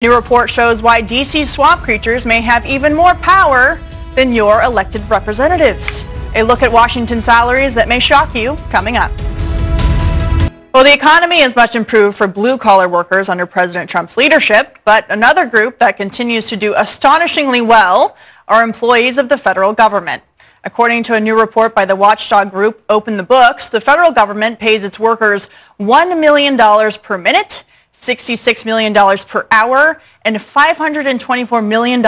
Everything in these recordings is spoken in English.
New report shows why D.C. swamp creatures may have even more power than your elected representatives. A look at Washington salaries that may shock you coming up. Well, the economy is much improved for blue-collar workers under President Trump's leadership, but another group that continues to do astonishingly well are employees of the federal government. According to a new report by the watchdog group Open the Books, the federal government pays its workers $1 million per minute, $66 million per hour, and $524 million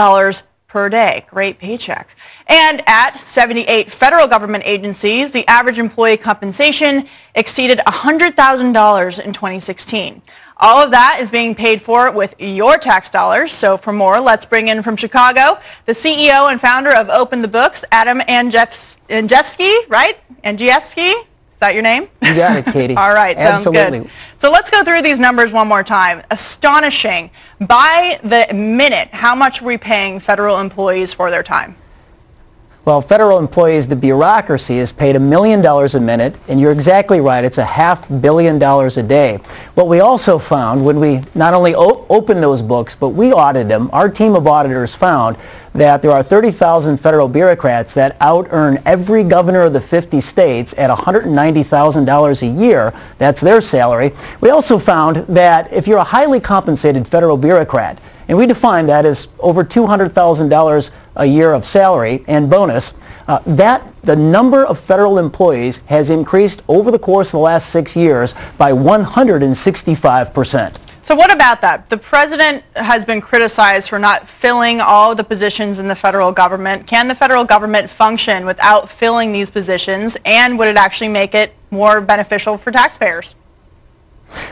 per day. Great paycheck. And at 78 federal government agencies, the average employee compensation exceeded $100,000 in 2016. All of that is being paid for with your tax dollars. So for more, let's bring in from Chicago the CEO and founder of Open the Books, Adam Andrzejewski, right? Andrzejewski? Is that your name? You got it, Katie. All right, sounds good. So let's go through these numbers one more time. Astonishing. By the minute, how much are we paying federal employees for their time? Well, federal employees, the bureaucracy, is paid $1 million a minute, and you're exactly right, it's $500 million a day. What we also found when we not only opened those books, but we audited them, our team of auditors found that there are 30,000 federal bureaucrats that out-earn every governor of the 50 states at $190,000 a year. That's their salary. We also found that if you're a highly compensated federal bureaucrat, and we define that as over $200,000 a year of salary and bonus, the number of federal employees has increased over the course of the last 6 years by 165%. So what about that? The president has been criticized for not filling all the positions in the federal government. Can the federal government function without filling these positions, and would it actually make it more beneficial for taxpayers?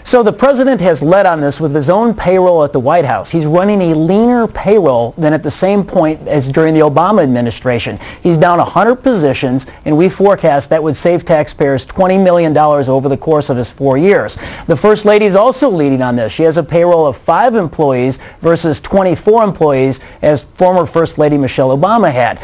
So the president has led on this with his own payroll at the White House. He's running a leaner payroll than at the same point as during the Obama administration. He's down 100 positions, and we forecast that would save taxpayers $20 million over the course of his 4 years. The First Lady is also leading on this. She has a payroll of 5 employees versus 24 employees as former First Lady Michelle Obama had.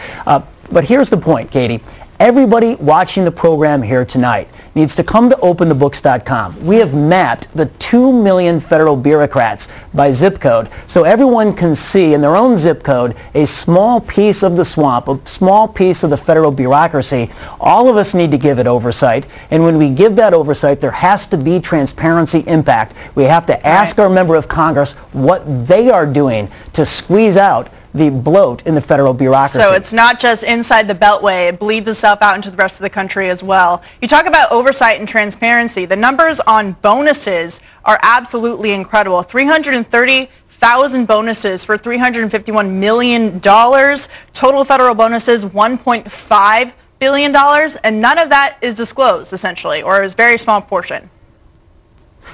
But here's the point, Katie. Everybody watching the program here tonight needs to come to openthebooks.com. We have mapped the 2 million federal bureaucrats by zip code so everyone can see in their own zip code a small piece of the swamp, a small piece of the federal bureaucracy. All of us need to give it oversight, and when we give that oversight, there has to be transparency impact. We have to ask our member of Congress what they are doing to squeeze out the bloat in the federal bureaucracy. So it's not just inside the Beltway, it bleeds itself out into the rest of the country as well. You talk about oversight and transparency. The numbers on bonuses are absolutely incredible. 330,000 bonuses for $351 million. Total federal bonuses, $1.5 billion, and none of that is disclosed, essentially, or is a very small portion.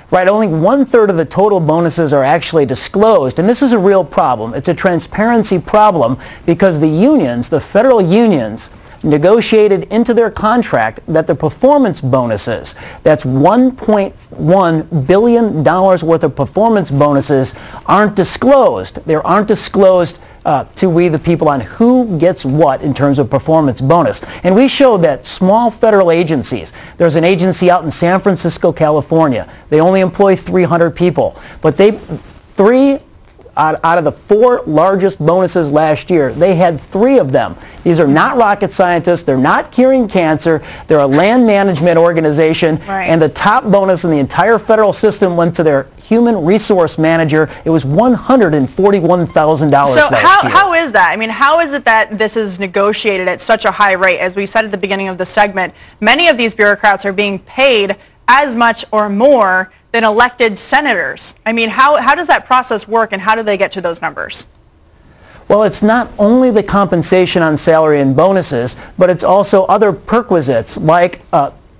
Right, only 1/3 of the total bonuses are actually disclosed, and this is a real problem. It's a transparency problem because the unions, the federal unions, negotiated into their contract that the performance bonuses, that's $1.1 billion worth of performance bonuses, aren't disclosed. They aren't disclosed to we the people on who gets what in terms of performance bonus. And we showed that small federal agencies, there's an agency out in San Francisco, California, they only employ 300 people, but out of the 4 largest bonuses last year, they had 3 of them. These are not rocket scientists, they're not curing cancer, they're a land management organization, and the top bonus in the entire federal system went to their human resource manager. It was $141,000 last year. So how is that? I mean, how is it that this is negotiated at such a high rate? As we said at the beginning of the segment, many of these bureaucrats are being paid as much or more than elected senators. I mean, how does that process work, and how do they get to those numbers? Well, it's not only the compensation on salary and bonuses, but it's also other perquisites like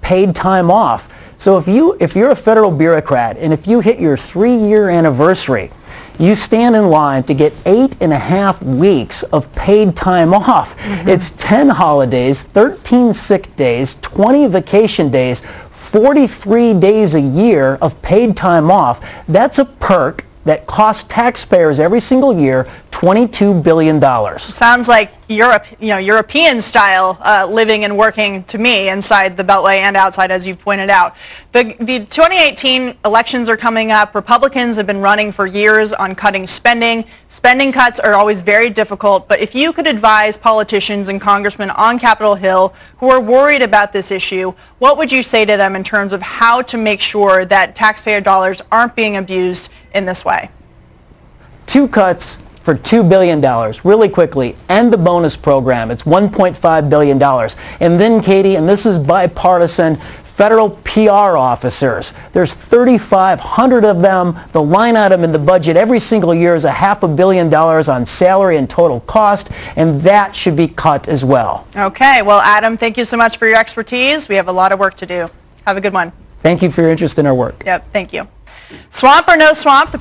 paid time off. So if you're a federal bureaucrat and if you hit your 3-year anniversary, you stand in line to get 8.5 weeks of paid time off. It's 10 holidays, 13 sick days, 20 vacation days, 43 days a year of paid time off. That's a perk that costs taxpayers every single year $22 billion. Sounds like Europe, European style living and working to me inside the Beltway and outside, as you pointed out. The 2018 elections are coming up. Republicans have been running for years on cutting spending. Spending cuts are always very difficult, but if you could advise politicians and congressmen on Capitol Hill who are worried about this issue, what would you say to them in terms of how to make sure that taxpayer dollars aren't being abused in this way? 2 cuts for $2 billion, really quickly, and the bonus program. It's $1.5 billion. And then, Katie, and this is bipartisan, federal PR officers. There's 3,500 of them. The line item in the budget every single year is $500 million on salary and total cost, and that should be cut as well. Okay, well, Adam, thank you so much for your expertise. We have a lot of work to do. Have a good one. Thank you for your interest in our work. Yep, thank you. Swamp or no swamp?